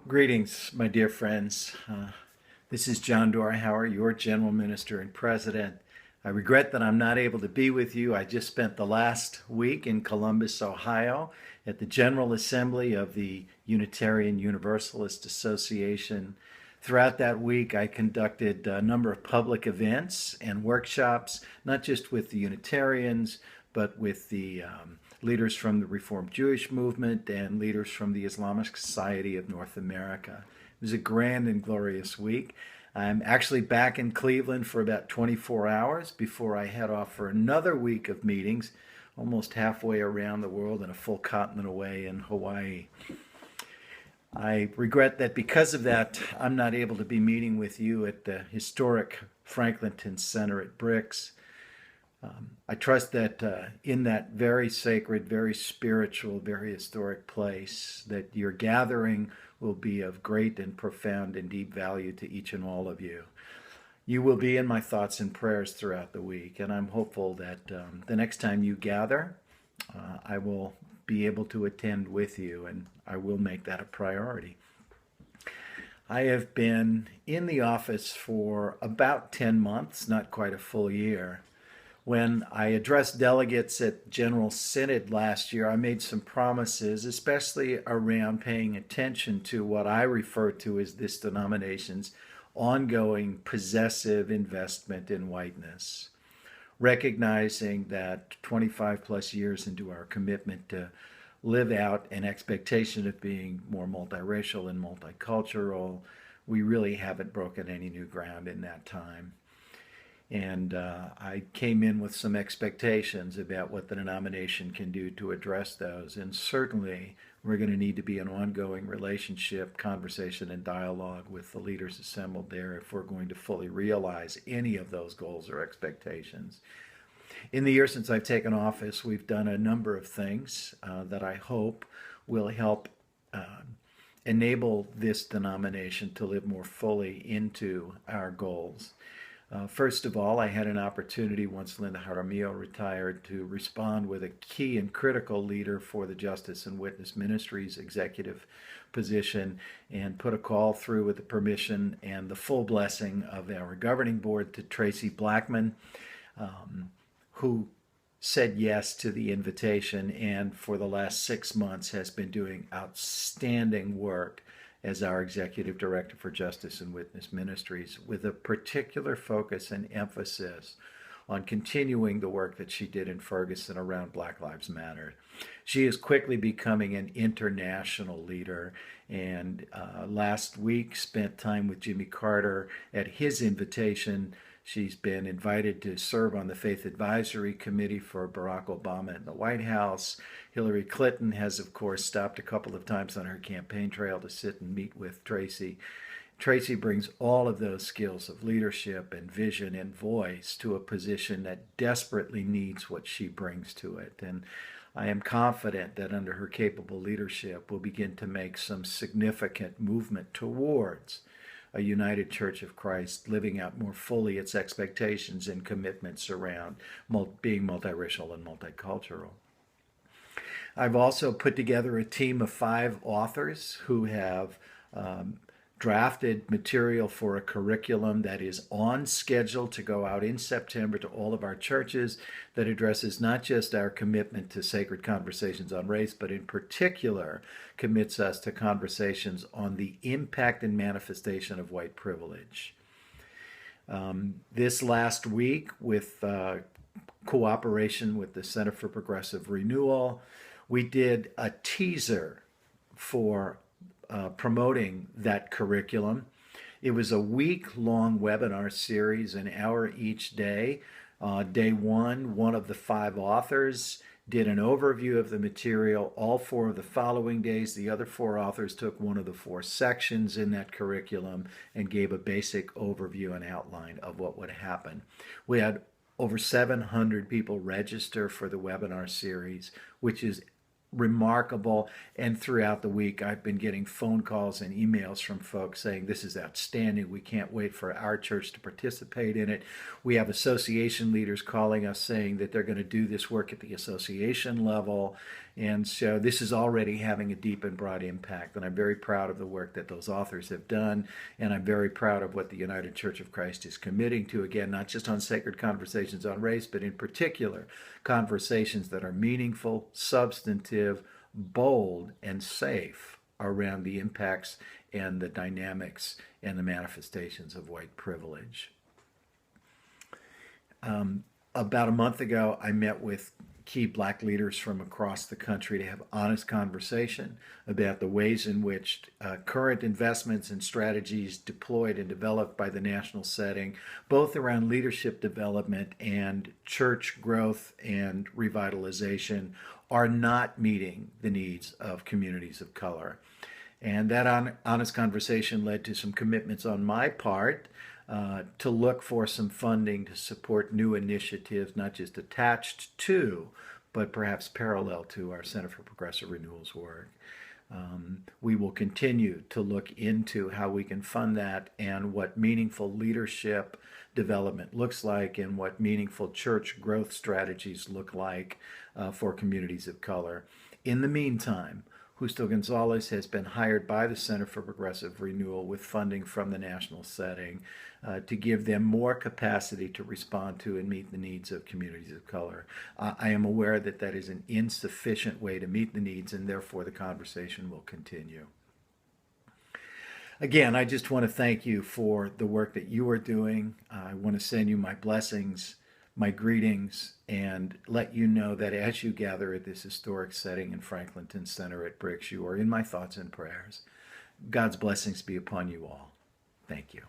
Greetings, my dear friends. This is John Dorhauer, your General Minister and President. I regret that I'm not able to be with you. I just spent the last week in Columbus, Ohio, at the General Assembly of the Unitarian Universalist Association. Throughout that week, I conducted a number of public events and workshops, not just with the Unitarians, but with the leaders from the Reformed Jewish movement and leaders from the Islamic Society of North America. It was a grand and glorious week. I'm actually back in Cleveland for about 24 hours before I head off for another week of meetings, almost halfway around the world and a full continent away in Hawaii. I regret that because of that, I'm not able to be meeting with you at the historic Franklinton Center at Bricks. I trust that in that very sacred, very spiritual, very historic place, that your gathering will be of great and profound and deep value to each and all of you. You will be in my thoughts and prayers throughout the week, and I'm hopeful that the next time you gather, I will be able to attend with you, and I will make that a priority. I have been in the office for about 10 months, not quite a full year. When I addressed delegates at General Synod last year, I made some promises, especially around paying attention to what I refer to as this denomination's ongoing possessive investment in whiteness, recognizing that 25 plus years into our commitment to live out an expectation of being more multiracial and multicultural, we really haven't broken any new ground in that time. And I came in with some expectations about what the denomination can do to address those. And certainly, we're going to need to be an ongoing relationship, conversation, and dialogue with the leaders assembled there if we're going to fully realize any of those goals or expectations. In the year since I've taken office, we've done a number of things that I hope will help enable this denomination to live more fully into our goals. First of all, I had an opportunity once Linda Jaramillo retired to respond with a key and critical leader for the Justice and Witness Ministries executive position and put a call through with the permission and the full blessing of our governing board to Tracy Blackman, who said yes to the invitation and for the last 6 months has been doing outstanding work as our Executive Director for Justice and Witness Ministries, with a particular focus and emphasis on continuing the work that she did in Ferguson around Black Lives Matter. She is quickly becoming an international leader, and last week spent time with Jimmy Carter at his invitation. She's been invited to serve on the Faith Advisory Committee for Barack Obama in the White House. Hillary Clinton has, of course, stopped a couple of times on her campaign trail to sit and meet with Tracy. Tracy brings all of those skills of leadership and vision and voice to a position that desperately needs what she brings to it. And I am confident that under her capable leadership, we'll begin to make some significant movement towards a united Church of Christ living out more fully its expectations and commitments around being multiracial and multicultural. I've also put together a team of 5 authors who have drafted material for a curriculum that is on schedule to go out in September to all of our churches, that addresses not just our commitment to sacred conversations on race, but in particular commits us to conversations on the impact and manifestation of white privilege. This last week, with cooperation with the Center for Progressive Renewal, we did a teaser for promoting that curriculum. It was a week-long webinar series, an hour each day. Day one of the 5 authors did an overview of the material. All 4 of the following days, the other 4 authors took one of the 4 sections in that curriculum and gave a basic overview and outline of what would happen. We had over 700 people register for the webinar series, which is remarkable. And throughout the week, I've been getting phone calls and emails from folks saying, this is outstanding. We can't wait for our church to participate in it. We have association leaders calling us saying that they're going to do this work at the association level. And so this is already having a deep and broad impact. And I'm very proud of the work that those authors have done. And I'm very proud of what the United Church of Christ is committing to, again, not just on Sacred Conversations on Race, but in particular, conversations that are meaningful, substantive, bold, and safe around the impacts and the dynamics and the manifestations of white privilege. About a month ago, I met with key black leaders from across the country to have honest conversation about the ways in which current investments and strategies deployed and developed by the national setting, both around leadership development and church growth and revitalization, are not meeting the needs of communities of color. And that honest conversation led to some commitments on my part to look for some funding to support new initiatives, not just attached to, but perhaps parallel to our Center for Progressive Renewal's work. We will continue to look into how we can fund that and what meaningful leadership development looks like and what meaningful church growth strategies look like for communities of color. In the meantime, Justo Gonzalez has been hired by the Center for Progressive Renewal with funding from the national setting to give them more capacity to respond to and meet the needs of communities of color. I am aware that that is an insufficient way to meet the needs, and therefore the conversation will continue. Again, I just want to thank you for the work that you are doing. I want to send you my blessings, my greetings, and let you know that as you gather at this historic setting in Franklinton Center at Bricks, you are in my thoughts and prayers. God's blessings be upon you all. Thank you.